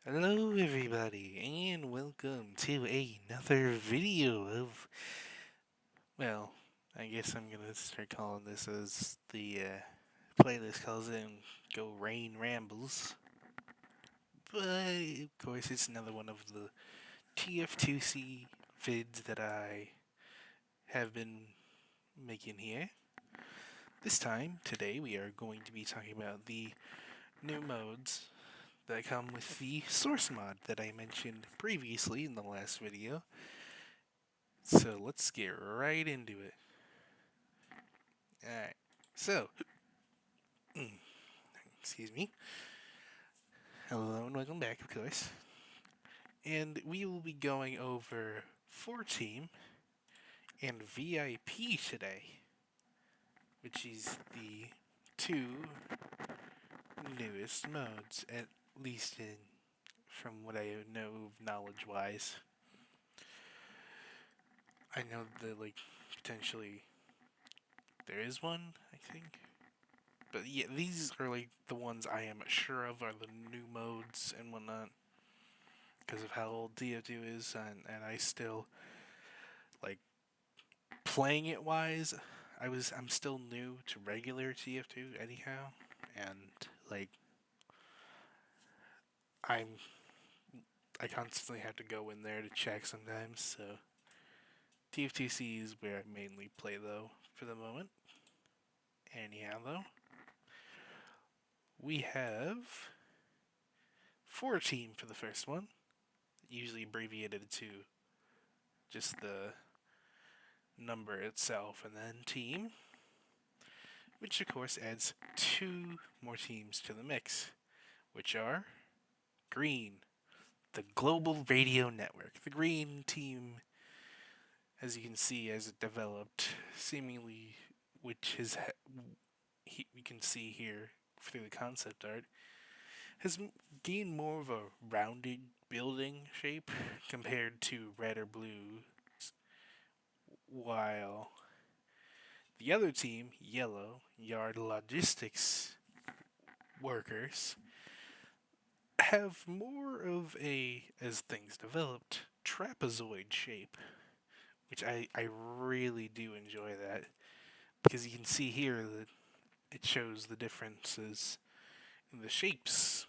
Hello everybody and welcome to another video of, well, I guess I'm gonna start calling this as the playlist calls it Go Rain Rambles. But of course it's another one of the tf2c vids that I have been making here. Today we are going to be talking about the new modes that come with the source mod that I mentioned previously in the last video. So let's get right into it. Alright, so, excuse me. Hello and welcome back, of course. And we will be going over 4 Team and VIP today, which is the two newest modes, at least from what I know knowledge-wise. I know that, potentially there is one, I think. But yeah, these are the ones I am sure of are the new modes and whatnot, because of how old TF2 is, and I still like playing it wise. I'm still new to regular TF2 anyhow, and like I'm I constantly have to go in there to check sometimes. So TF2C is where I mainly play though for the moment. Anyhow though, we have 4 Team for the first one, usually abbreviated to just the number itself and then team, which of course adds 2 more teams to the mix, which are Green, the Global Radio Network. The Green team, as you can see as it developed, seemingly, which is we can see here through the concept art, has gained more of a rounded building shape compared to red or blue, while the other team, yellow, yard logistics workers, have more of a, as things developed, trapezoid shape, which I really do enjoy that, because you can see here that it shows the differences in the shapes,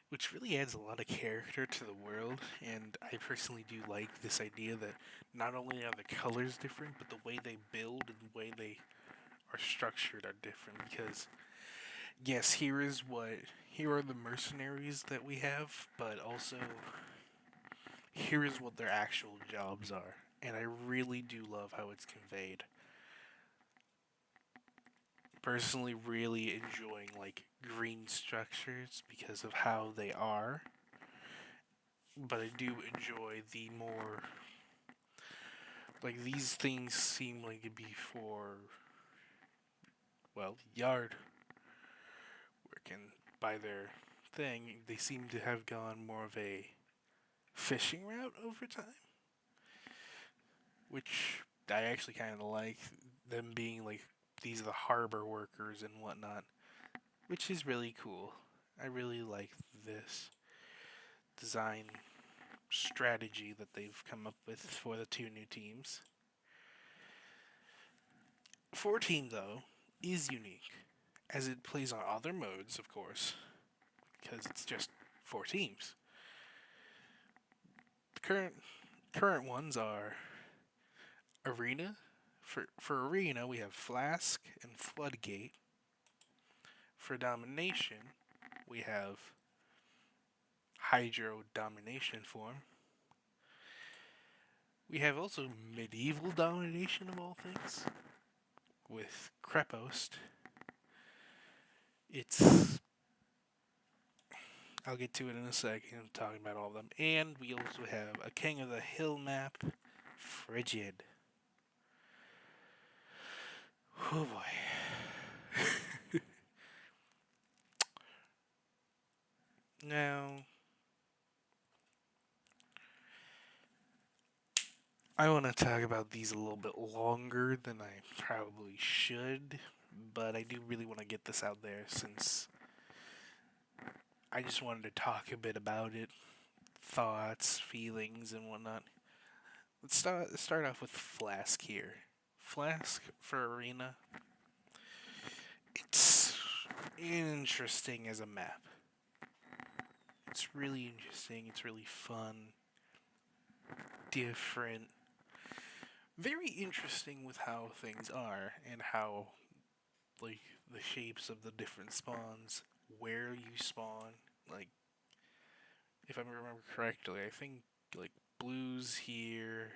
which really adds a lot of character to the world. And I personally do like this idea that not only are the colors different, but the way they build and the way they are structured are different. Because yes, here are the mercenaries that we have, but also here is what their actual jobs are. And I really do love how it's conveyed. Personally, really enjoying green structures because of how they are, but I do enjoy the more, these things seem like it'd be for, well, yard work, and by their thing they seem to have gone more of a fishing route over time, which I actually kind of like, them being these are the harbor workers and whatnot, which is really cool. I really like this design strategy that they've come up with for the 2 new teams. 4 Team, though, is unique, as it plays on other modes, of course, because it's just 4 teams. The current ones are Arena. For Arena, we have Flask and Floodgate. For Domination, we have Hydro Domination form. We have also Medieval Domination, of all things, with Krepost. I'll get to it in a second, I'm talking about all of them. And we also have a King of the Hill map, Frigid. Oh boy. Now, I want to talk about these a little bit longer than I probably should, but I do really want to get this out there since I just wanted to talk a bit about it, thoughts, feelings, and whatnot. Let's start off with Flask here. Flask for Arena. It's interesting as a map. It's really interesting. It's really fun, different, very interesting with how things are and how like the shapes of the different spawns, where you spawn. Like if I remember correctly, I think like blues here,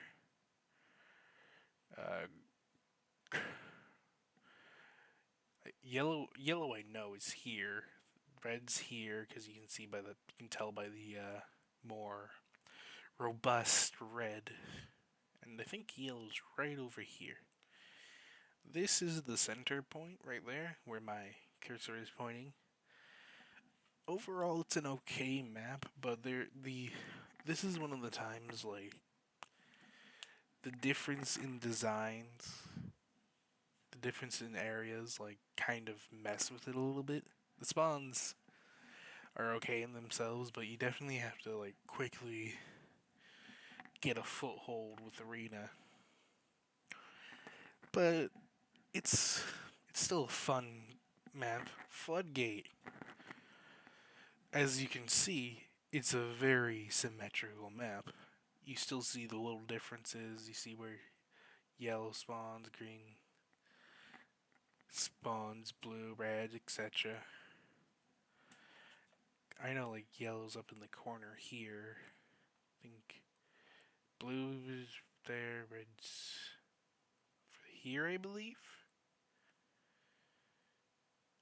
uh, yellow I know is here. Red's here because you can tell by the more robust red, and I think yellow's right over here. This is the center point right there where my cursor is pointing. Overall, it's an okay map, but this is one of the times like the difference in designs, the difference in areas, like kind of mess with it a little bit. The spawns are okay in themselves, but you definitely have to like quickly get a foothold with Arena. But it's still a fun map. Floodgate, as you can see, it's a very symmetrical map. You still see the little differences. You see where yellow spawns, green spawns, blue, red, etc. I know like yellow's up in the corner here. I think blue is there, red's here, I believe.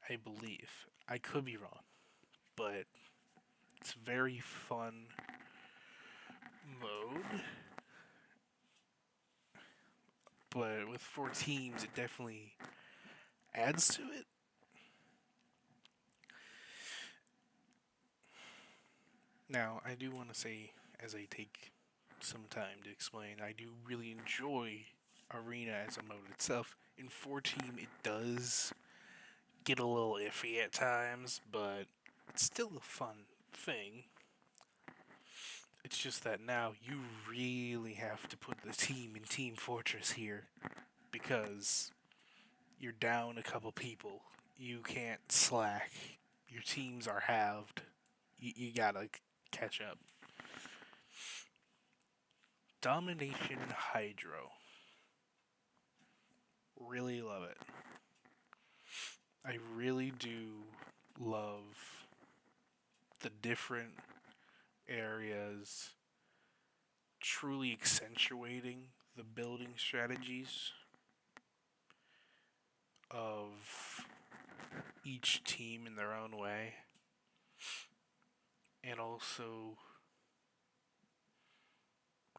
I believe. I could be wrong, but it's very fun mode. But with 4 teams, it definitely adds to it. Now, I do want to say, as I take some time to explain, I do really enjoy Arena as a mode itself. In 4 team, it does get a little iffy at times, but it's still a fun thing. It's just that now you really have to put the team in Team Fortress here because you're down a couple people. You can't slack. Your teams are halved. You gotta catch up. Domination Hydro. Really love it. I really do love the different areas truly accentuating the building strategies of each team in their own way, and also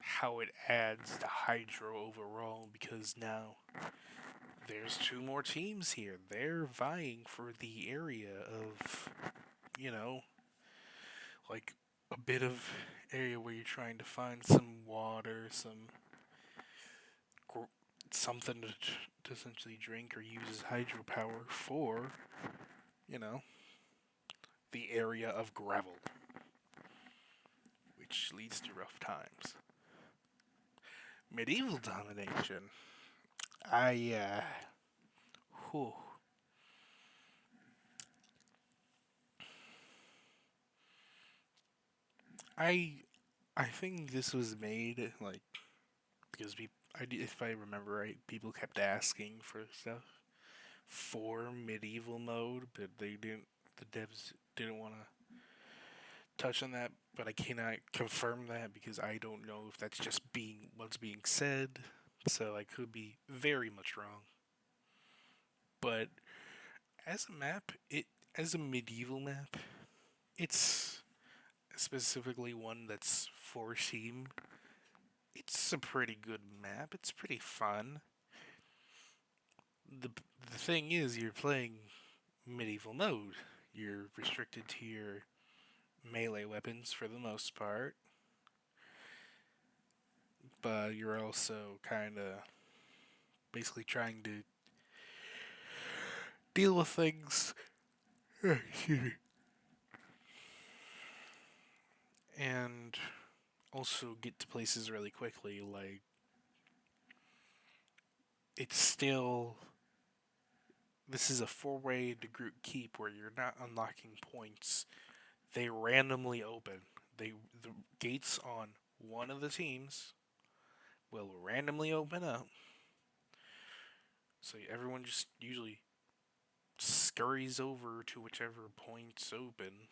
how it adds to Hydro overall because now there's 2 more teams here. They're vying for the area of, you know, like a bit of area where you're trying to find some water, something to essentially drink or use as hydropower for, you know, the area of gravel, which leads to rough times. Medieval domination. Whew. I I think this was made like because if I remember right, people kept asking for stuff for medieval mode, but they didn't. The devs didn't want to touch on that, but I cannot confirm that because I don't know if that's just being what's being said. So I could be very much wrong. But as a map, it as a medieval map, it's specifically one that's for Steam. It's a pretty good map. It's pretty fun. The thing is, you're playing medieval mode. You're restricted to your melee weapons for the most part, but you're also kind of basically trying to deal with things. Excuse me. and also get to places really quickly. Like, it's still, this is a four-way to group keep where you're not unlocking points. They randomly open. The gates on one of the teams will randomly open up. So everyone just usually scurries over to whichever point's open.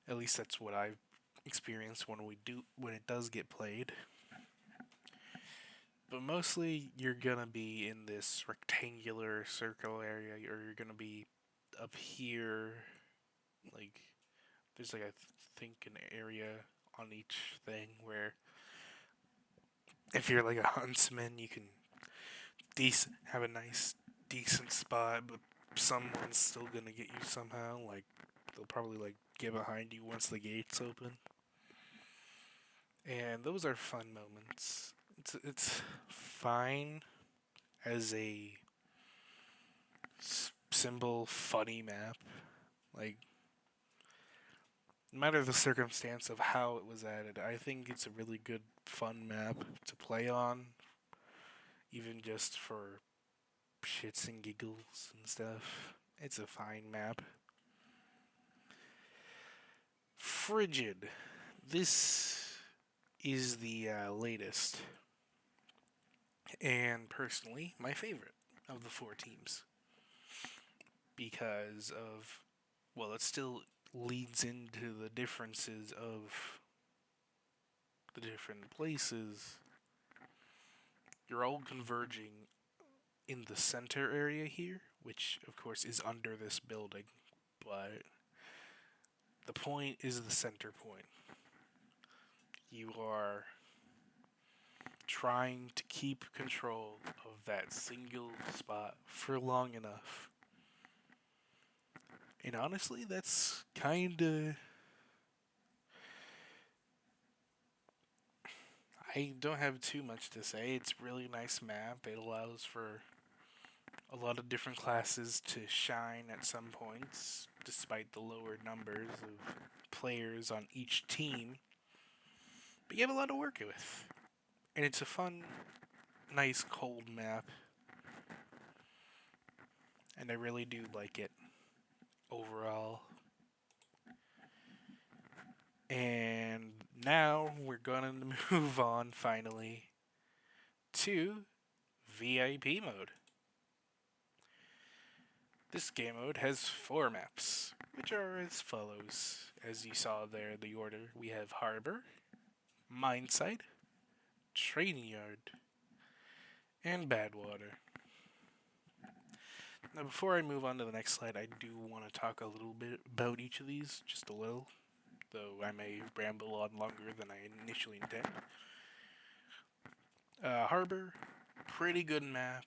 At least that's what I've experienced when it does get played. But mostly you're gonna be in this rectangular circle area, or you're gonna be up here. Like, there's like, I think, an area on each thing where if you're like a huntsman, you can have a nice decent spot, but someone's still gonna get you somehow. Like, they'll probably like get behind you once the gates open, and those are fun moments. It's fine as a simple, funny map. Like, no matter the circumstance of how it was added, I think it's a really good, fun map to play on, even just for shits and giggles and stuff. It's a fine map. Frigid. This is the latest, and personally, my favorite of the four teams. Because of, well, it still leads into the differences of the different places. You're all converging in the center area here, which of course is under this building, but the point is the center point. You are trying to keep control of that single spot for long enough. And honestly, that's kinda. I don't have too much to say. It's a really nice map. It allows for a lot of different classes to shine at some points, despite the lower numbers of players on each team. But you have a lot to work with. And it's a fun, nice, cold map. And I really do like it overall. And now we're gonna move on finally to VIP mode. This game mode has 4 maps, which are as follows. As you saw there, the order, we have Harbor, Mineside, Trading Yard, and Badwater. Now, before I move on to the next slide, I do want to talk a little bit about each of these, just a little, though I may ramble on longer than I initially intend. Harbor, pretty good map.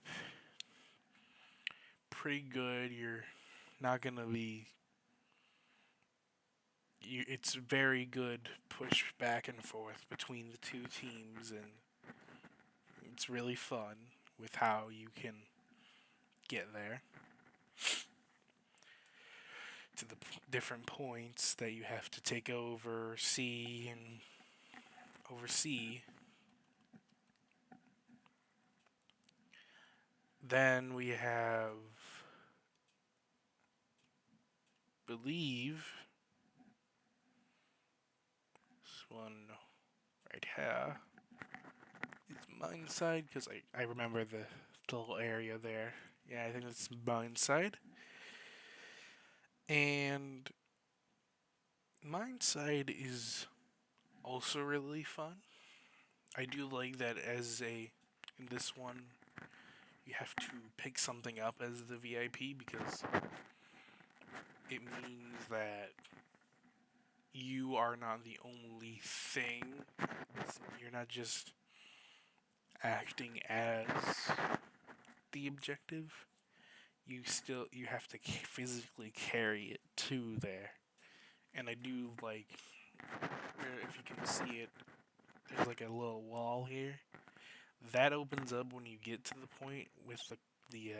Pretty good. You're not gonna be. It's very good push back and forth between the two teams, and it's really fun with how you can get there to the different points that you have to take over, see, and oversee. Then we have, believe, this one right here is Mineside, because I remember the little area there. Yeah, I think it's Mineside. And Mineside is also really fun. I do like that in this one, you have to pick something up as the VIP because it means that you are not the only thing. You're not just acting as the objective. You have to physically carry it to there. And I do like, if you can see it, there's like a little wall here. That opens up when you get to the point with the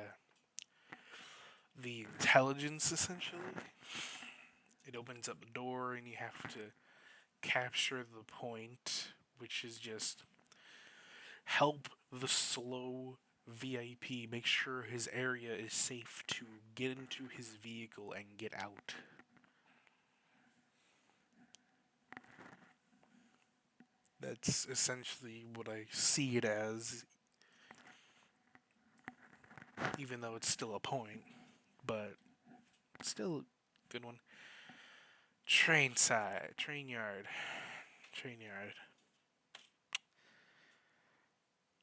intelligence, essentially. It opens up the door, and you have to capture the point, which is just help the slow VIP make sure his area is safe to get into his vehicle and get out. That's essentially what I see it as, even though it's still a point, but still a good one. Train side, train yard, train yard.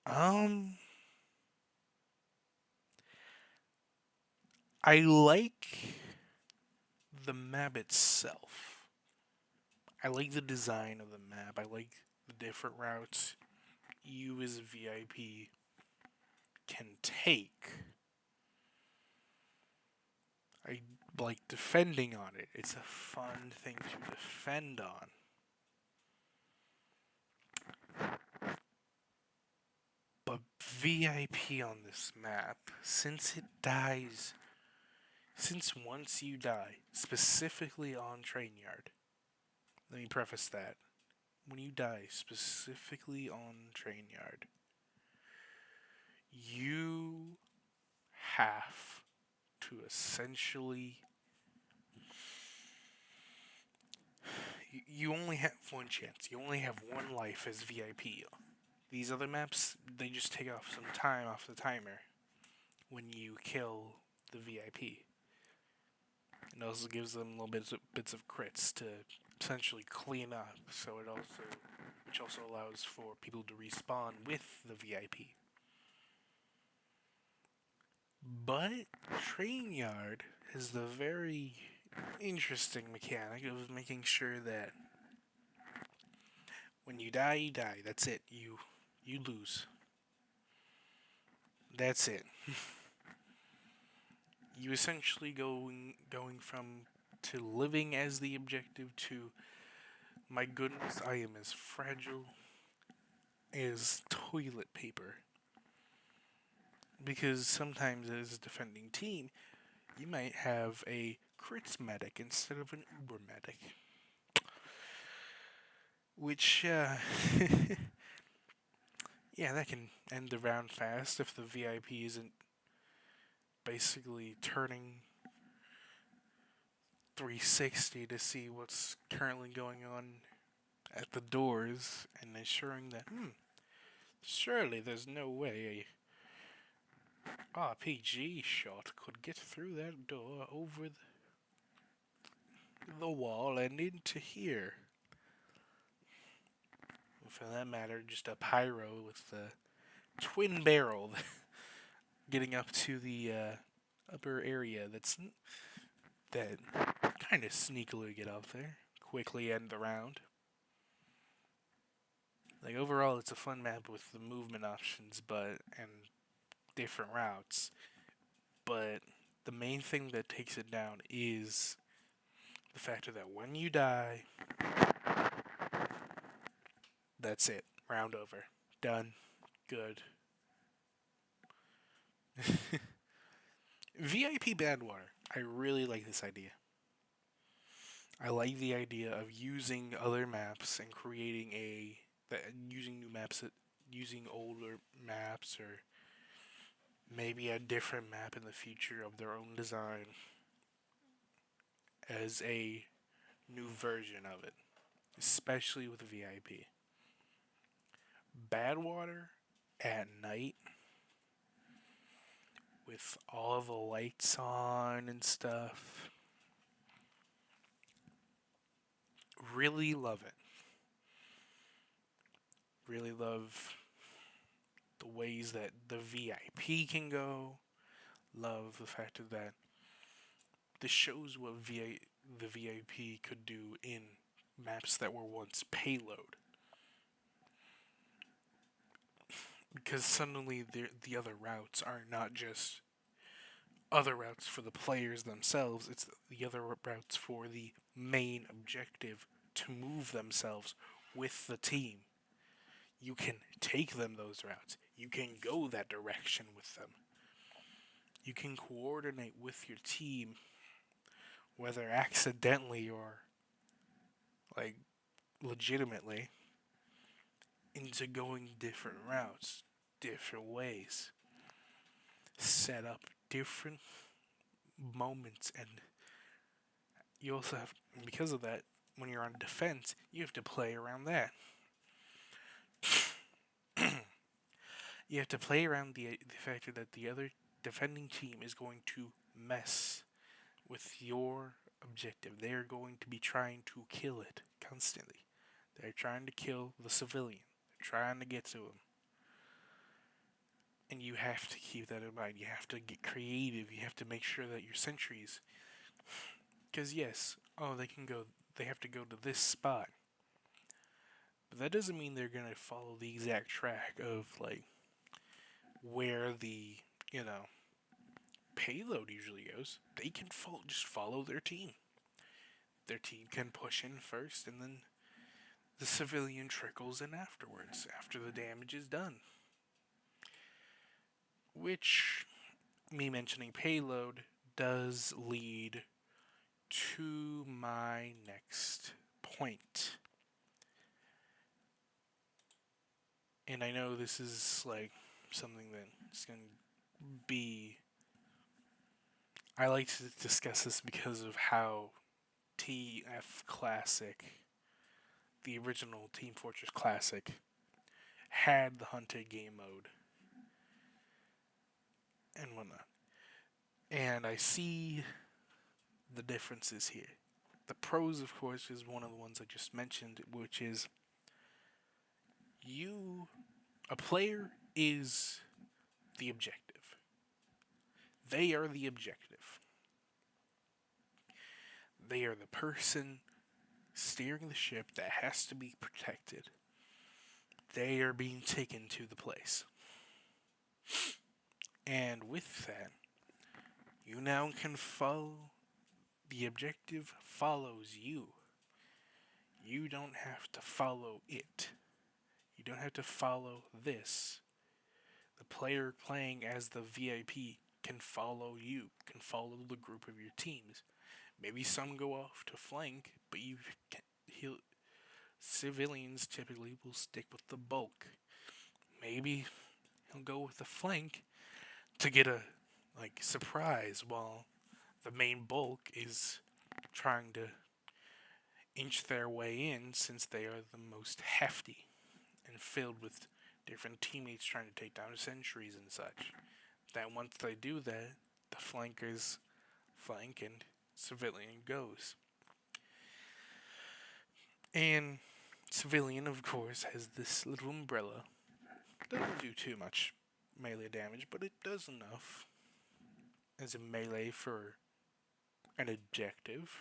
Um, I like the map itself. I like the design of the map. I like the different routes you as a VIP can take. I like defending on it. It's a fun thing to defend on. But VIP on this map, since once you die, specifically on train yard, let me preface that. When you die, specifically on train yard, you have to essentially. You only have one chance. You only have one life as VIP. These other maps, they just take off some time off the timer when you kill the VIP. It also gives them little bits of crits to essentially clean up. Which also allows for people to respawn with the VIP. But Train Yard has the very interesting mechanic of making sure that when you die, you die. That's it. You lose. That's it. You essentially going from to living as the objective to, my goodness, I am as fragile as toilet paper. Because sometimes as a defending team, you might have a crits medic instead of an uber medic. Which, yeah, that can end the round fast if the VIP isn't basically turning 360 to see what's currently going on at the doors and ensuring that, surely there's no way a RPG shot could get through that door over the wall and into here. For that matter, just a pyro with the twin barrel getting up to the upper area that kind of sneakily get up there, quickly end the round. Like overall, it's a fun map with the movement options, and different routes. But the main thing that takes it down is the factor that when you die, that's it. Round over. Done. Good. VIP Badwater. I really like this idea. I like the idea of using other maps and creating using new maps, using older maps, or maybe a different map in the future of their own design as a new version of it, especially with VIP. Badwater at night with all the lights on and stuff. Really love it. Really love the ways that the VIP can go. Love the fact that this shows what the VIP could do in maps that were once payload. Because suddenly the other routes are not just other routes for the players themselves, it's the other routes for the main objective to move themselves with the team. You can take them those routes. You can go that direction with them. You can coordinate with your team whether accidentally or like legitimately, into going different routes, different ways, set up different moments, and you also have, because of that, when you're on defense, you have to play around that. You have to play around the factor that the other defending team is going to mess with your objective. They're going to be trying to kill it constantly. They're trying to kill the civilian. They're trying to get to him. And you have to keep that in mind. You have to get creative. You have to make sure that your sentries, because yes, oh, they have to go to this spot. But that doesn't mean they're going to follow the exact track of, like, where the, you know, payload usually goes. They can just follow their team. Their team can push in first, and then the civilian trickles in afterwards, after the damage is done. Which, me mentioning payload, does lead to my next point. And I know this is like something that's going to be. I like to discuss this because of how TF Classic, the original Team Fortress Classic, had the hunted game mode and whatnot. And I see the differences here. The pros, of course, is one of the ones I just mentioned, which is a player is the objective. They are the objective. They are the person steering the ship that has to be protected. They are being taken to the place. And with that, you now can follow. The objective follows you. You don't have to follow it. You don't have to follow this. The player playing as the VIP can follow you, can follow the group of your teams. Maybe some go off to flank, but civilians typically will stick with the bulk. Maybe he'll go with the flank to get a surprise while the main bulk is trying to inch their way in, since they are the most hefty and filled with different teammates trying to take down sentries and such. That once they do that, the flankers flank and civilian goes. And civilian, of course, has this little umbrella. Doesn't do too much melee damage, but it does enough as a melee for an objective.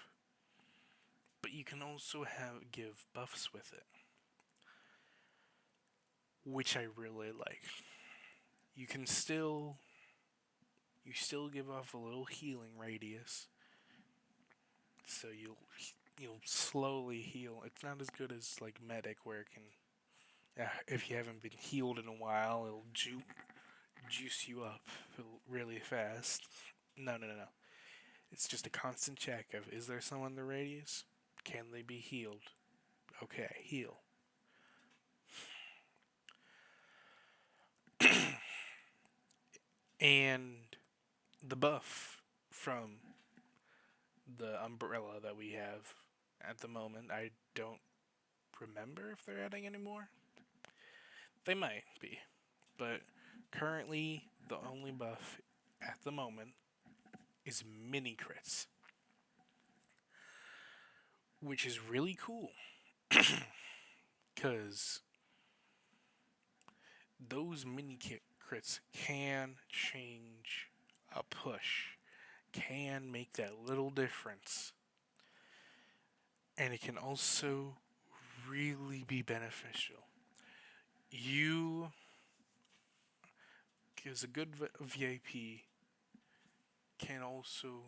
But you can also give buffs with it, which I really like. You still give off a little healing radius, so you'll slowly heal. It's not as good as like medic, where it can, if you haven't been healed in a while, it'll juice you up really fast. No. It's just a constant check of, is there someone in the radius? Can they be healed? Okay, heal. And the buff from the umbrella that we have at the moment, I don't remember if they're adding any more. They might be, but currently the only buff at the moment is mini crits, which is really cool because those mini crits can change a push, can make that little difference, and it can also really be beneficial. You, as a good VIP, can also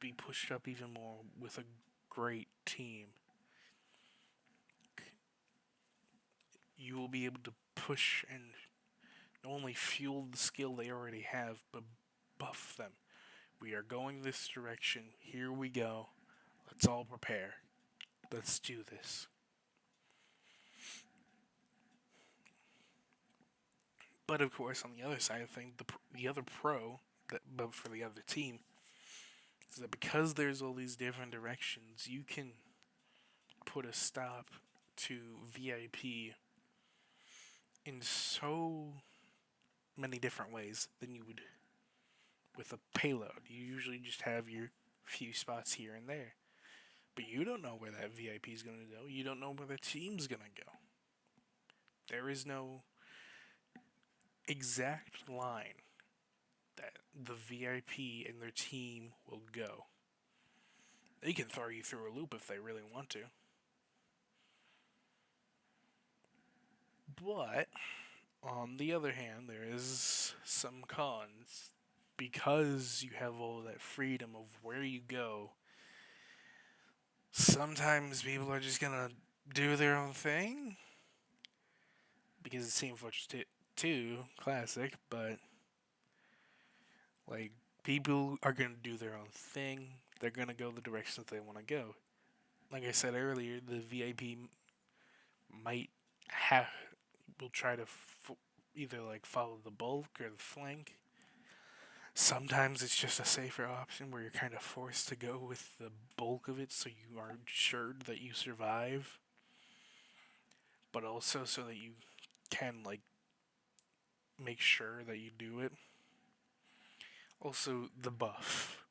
be pushed up even more with a great team. You will be able to push and not only fuel the skill they already have, but buff them We are going this direction. Here we go. Let's all prepare. Let's do this. But of course, on the other side of things, the other pro, but for the other team, is that because there's all these different directions, you can put a stop to VIP in so many different ways than you would with a payload. You usually just have your few spots here and there. But you don't know where that VIP is going to go. You don't know where the team's going to go. There is no exact line that the VIP and their team will go. They can throw you through a loop if they really want to. But, on the other hand, there is some cons. Because you have all that freedom of where you go, sometimes people are just gonna do their own thing. Because it's Team Fortress 2 Classic, but like people are gonna do their own thing. They're gonna go the direction that they want to go. Like I said earlier, the VIP might have will try to either like follow the bulk or the flank. Sometimes it's just a safer option where you're kind of forced to go with the bulk of it so you are sure that you survive. But also so that you can like make sure that you do it. Also the buff.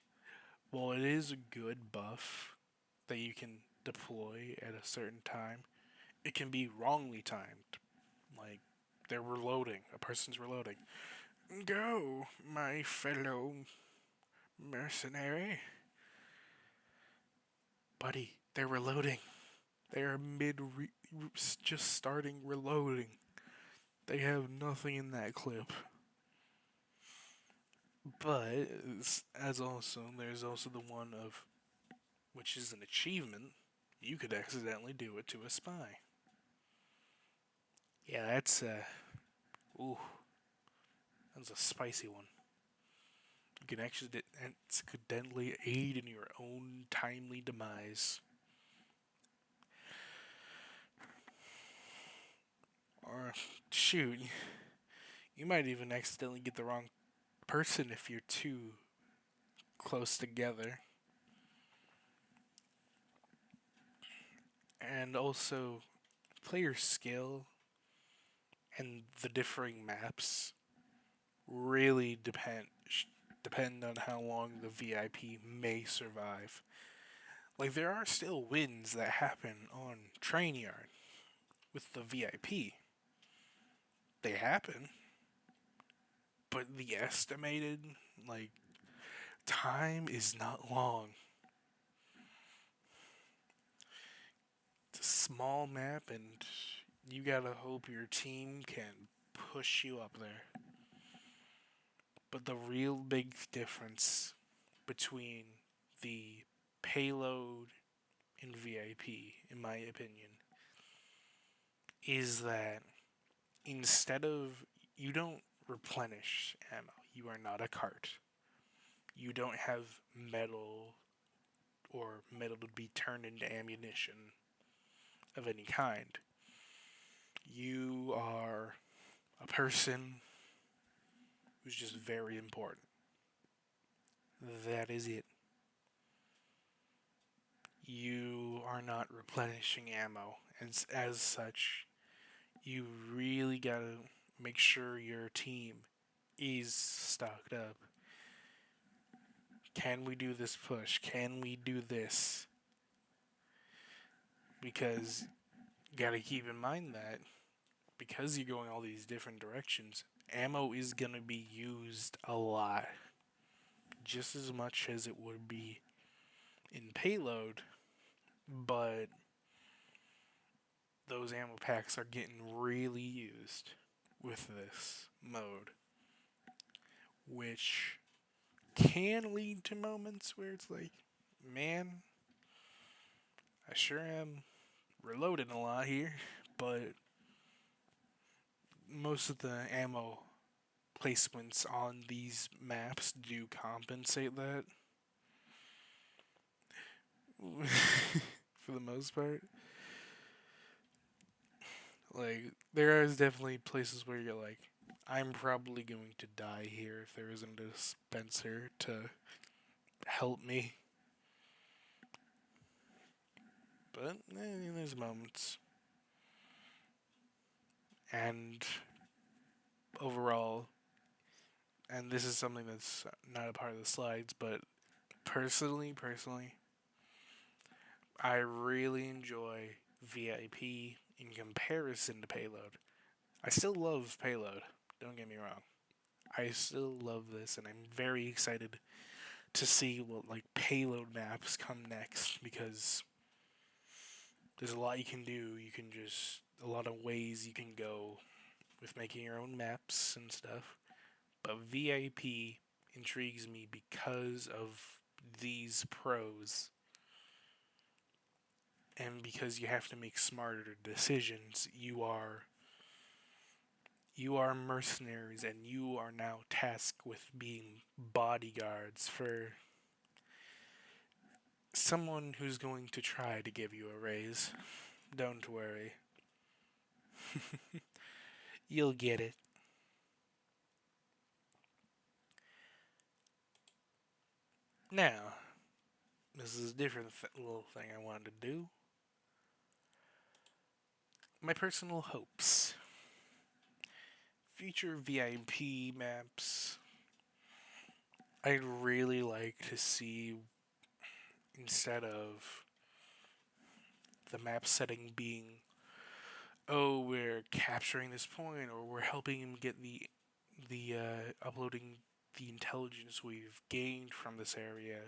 Well, it is a good buff that you can deploy at a certain time. It can be wrongly timed. Like they're reloading. A person's reloading. Go, my fellow mercenary. Buddy, they're reloading. They are just starting reloading. They have nothing in that clip. But there's also the one of which is an achievement. You could accidentally do it to a spy. Yeah, that's that's a spicy one. You can accidentally aid in your own timely demise. Or, shoot, you might even accidentally get the wrong person if you're too close together. And also, player skill and the differing maps really depend on how long the VIP may survive. Like, there are still wins that happen on Train Yard with the VIP. They happen. But the estimated, like, time is not long. It's a small map, and you gotta hope your team can push you up there. But the real big difference between the payload and VIP, in my opinion, is that instead of you don't replenish ammo, you are not a cart. You don't have metal or metal to be turned into ammunition of any kind. You are a person who's just very important. That is it. You are not replenishing ammo, and as such, you really gotta make sure your team is stocked up. Can we do this push? Can we do this? Because you gotta keep in mind that because you're going all these different directions, ammo is gonna be used a lot. Just as much as it would be in payload, but those ammo packs are getting really used with this mode, which can lead to moments where it's like, man, I sure am reloading a lot here, but most of the ammo placements on these maps do compensate that for the most part. Like, there is definitely places where you're like, I'm probably going to die here if there isn't a dispenser to help me. But there's moments. And overall, and this is something that's not a part of the slides, but personally, I really enjoy VIP in comparison to Payload. I still love Payload, don't get me wrong. I still love this, and I'm very excited to see what like Payload maps come next because there's a lot you can do. You can just a lot of ways you can go with making your own maps and stuff. But VIP intrigues me because of these pros and because you have to make smarter decisions. You are mercenaries and you are now tasked with being bodyguards for someone who's going to try to give you a raise. Don't worry. You'll get it. Now, this is a different little thing I wanted to do. My personal hopes. Future VIP maps. I'd really like to see, instead of the map setting being, oh, we're capturing this point, or we're helping him get the uploading the intelligence we've gained from this area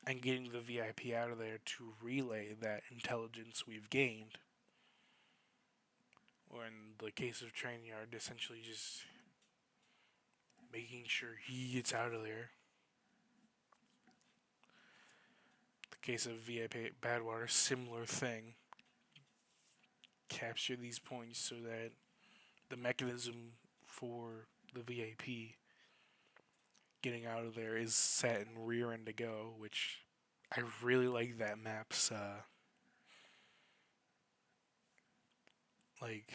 and getting the VIP out of there to relay that intelligence we've gained. Or in the case of Train Yard, essentially just making sure he gets out of there. The case of VIP Badwater, similar thing. Capture these points so that the mechanism for the VIP getting out of there is set and rearing to go, which I really like that map's like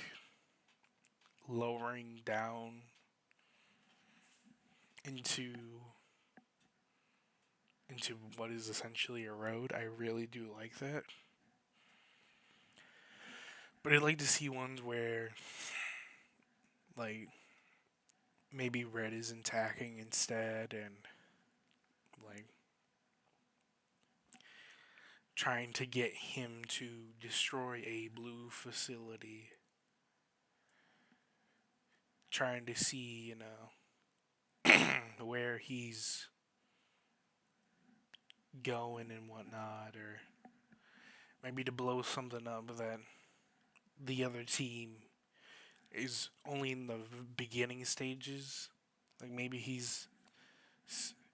lowering down into what is essentially a road. I really do like that. But I'd like to see ones where like maybe red is attacking instead and like trying to get him to destroy a blue facility. Trying to see, where he's going and whatnot, or maybe to blow something up that the other team is only in the beginning stages. Like maybe he's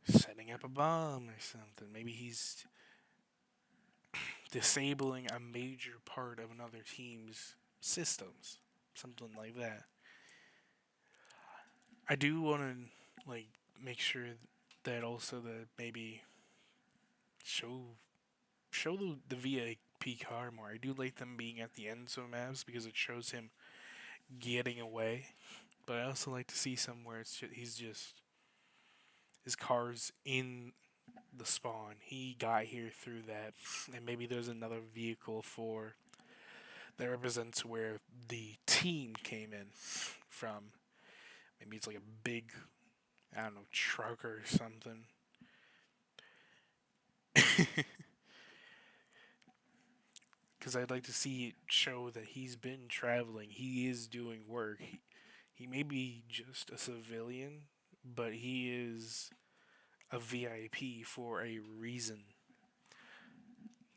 setting up a bomb or something. Maybe he's disabling a major part of another team's systems. Something like that. I do want to like make sure that also that maybe show the VIP car more. I do like them being at the ends of maps because it shows him getting away. But I also like to see somewhere he's just his car's in the spawn. He got here through that, and maybe there's another vehicle for that represents where the team came in from. Maybe it's like a big, I don't know, truck or something. Because I'd like to see it show that he's been traveling. He is doing work. He may be just a civilian, but he is a VIP for a reason.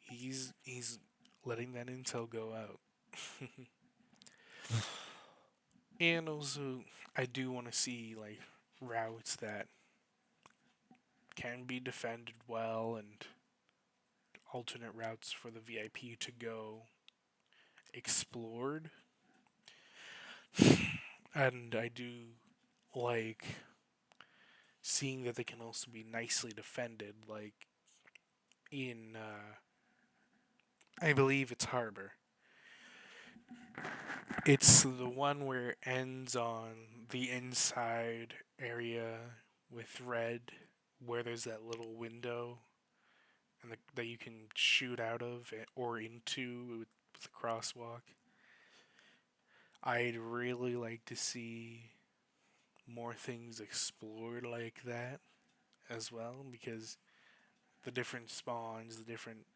He's letting that intel go out. And also, I do want to see like routes that can be defended well and alternate routes for the VIP to go explored. And I do like seeing that they can also be nicely defended, like in I believe it's Harbor. It's the one where it ends on the inside area with red, where there's that little window and that you can shoot out of or into with the crosswalk. I'd really like to see more things explored like that as well, because the different spawns, the different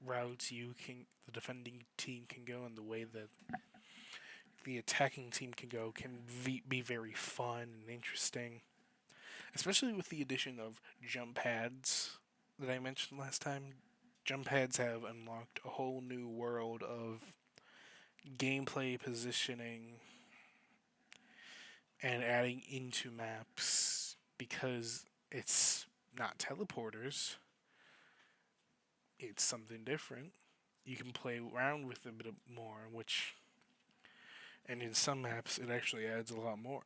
routes the defending team can go, and the way that the attacking team can go can be very fun and interesting, especially with the addition of jump pads that I mentioned last time. Jump pads have unlocked a whole new world of gameplay positioning and adding into maps, because it's not teleporters, it's something different. You can play around with a bit more, and in some maps, it actually adds a lot more,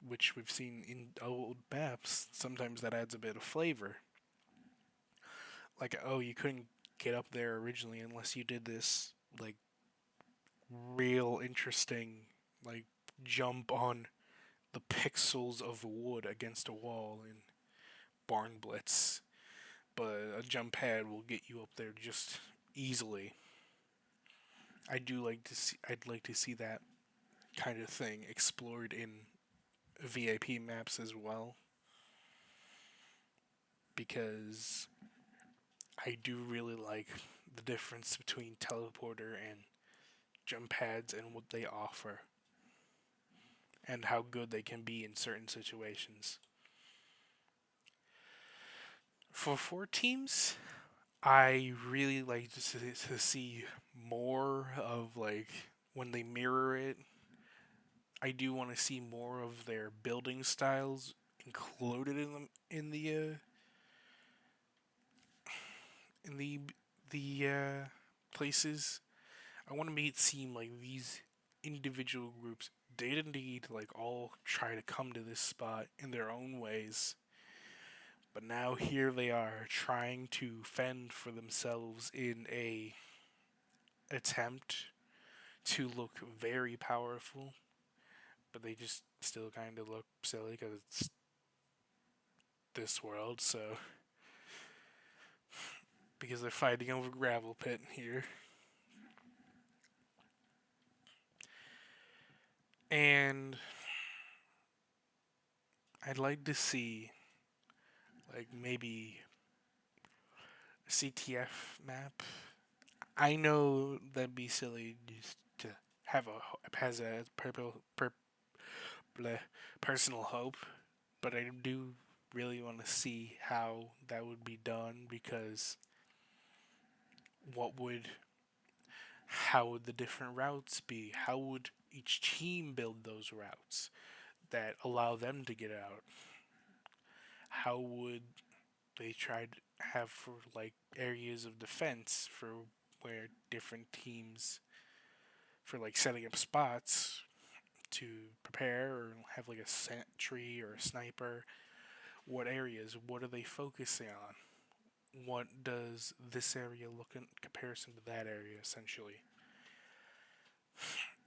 which we've seen in old maps. Sometimes that adds a bit of flavor. Like, oh, you couldn't get up there originally unless you did this, like, real interesting, like, jump on the pixels of wood against a wall in Barn Blitz. But a jump pad will get you up there just easily. I'd like to see that kind of thing explored in VIP maps as well, because I do really like the difference between teleporter and jump pads and what they offer and how good they can be in certain situations. For 4 teams, I really like to see more of, like, when they mirror it. I do want to see more of their building styles included in the places. I want to make it seem like these individual groups did indeed, like, all try to come to this spot in their own ways, but now here they are trying to fend for themselves in a attempt to look very powerful, but they just still kind of look silly because it's this world. So because they're fighting over gravel pit here, and I'd like to see, like, maybe a CTF map. I know that'd be silly just to have a personal hope, but I do really want to see how that would be done, because what would how would the different routes be? How would each team build those routes that allow them to get out? How would they try to have for, like, areas of defense for where different teams, for, like, setting up spots to prepare or have, like, a sentry or a sniper? What areas? What are they focusing on? What does this area look in comparison to that area, essentially?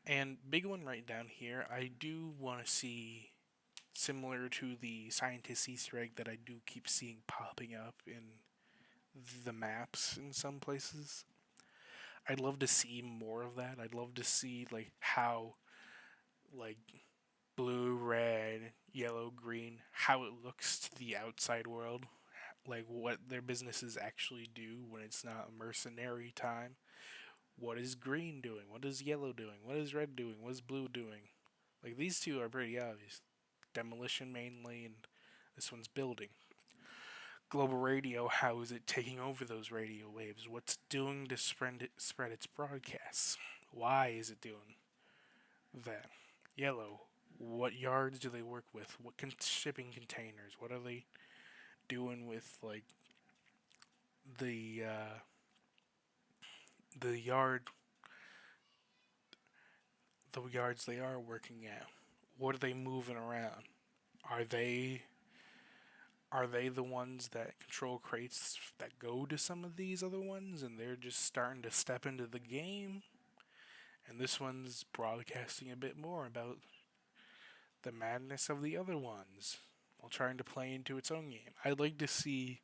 And big one right down here, I do want to see, similar to the scientist Easter egg that I do keep seeing popping up in the maps in some places. I'd love to see more of that. I'd love to see, like, how, like, blue, red, yellow, green, how it looks to the outside world, like what their businesses actually do when it's not a mercenary time. What is green doing? What is yellow doing? What is red doing? What is blue doing? Like, these two are pretty obvious. Demolition mainly, and this one's building. Global radio, how is it taking over those radio waves? What's doing to spread its broadcasts? Why is it doing that? Yellow, what yards do they work with? What shipping containers? What are they doing with, like, the uh, the the yards they are working at? What are they moving around? Are they the ones that control crates that go to some of these other ones and they're just starting to step into the game? And this one's broadcasting a bit more about the madness of the other ones while trying to play into its own game. I'd like to see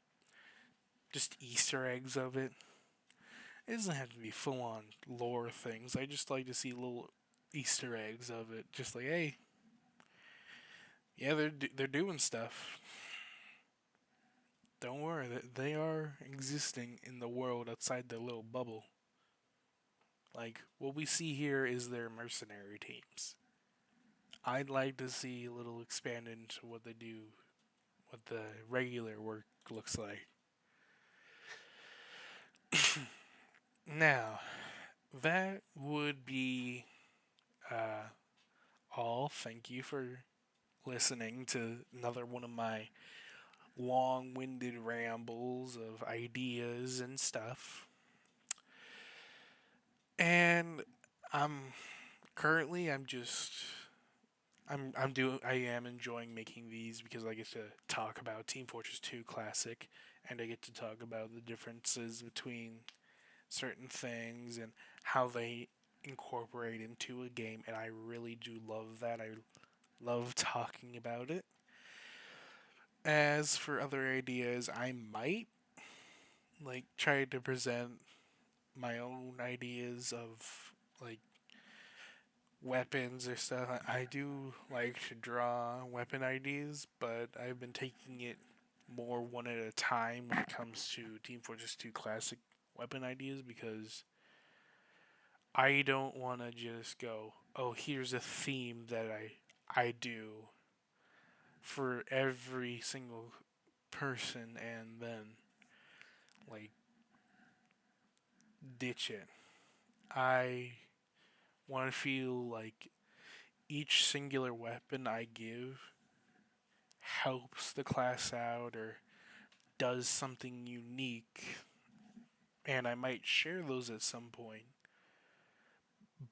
just Easter eggs of it. It doesn't have to be full on lore things. I just like to see little Easter eggs of it. Just like, hey, yeah, they're doing stuff. Don't worry, they are existing in the world outside their little bubble. Like what we see here is their mercenary teams. I'd like to see a little expand into what they do, what the regular work looks like. Now, that would be uh, all. Thank you for listening to another one of my long winded rambles of ideas and stuff. And I'm currently I am enjoying making these because I get to talk about Team Fortress 2 Classic and I get to talk about the differences between certain things and how they incorporate into a game, and I really do love that. I love talking about it. As for other ideas, I might like try to present my own ideas of like weapons or stuff. I do like to draw weapon ideas, but I've been taking it more one at a time when it comes to Team Fortress 2 Classic weapon ideas because I don't want to just go, oh, here's a theme that I do for every single person and then like ditch it. I want to feel like each singular weapon I give helps the class out or does something unique, and I might share those at some point.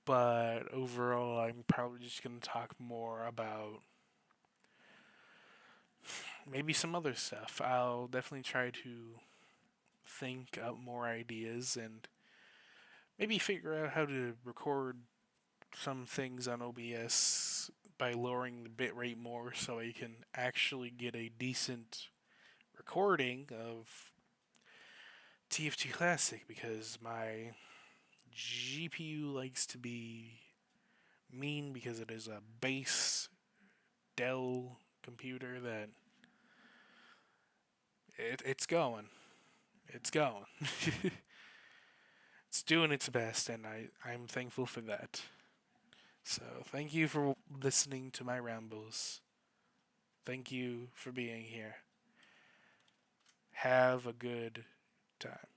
But overall, I'm probably just going to talk more about maybe some other stuff. I'll definitely try to think up more ideas and maybe figure out how to record some things on OBS by lowering the bitrate more so I can actually get a decent recording of TF2 Classic because my GPU likes to be mean because it is a base Dell computer that it's going. It's going. It's doing its best, and I'm thankful for that. So, thank you for listening to my rambles. Thank you for being here. Have a good time.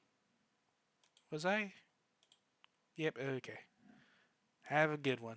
Was I? Yep, okay. Have a good one.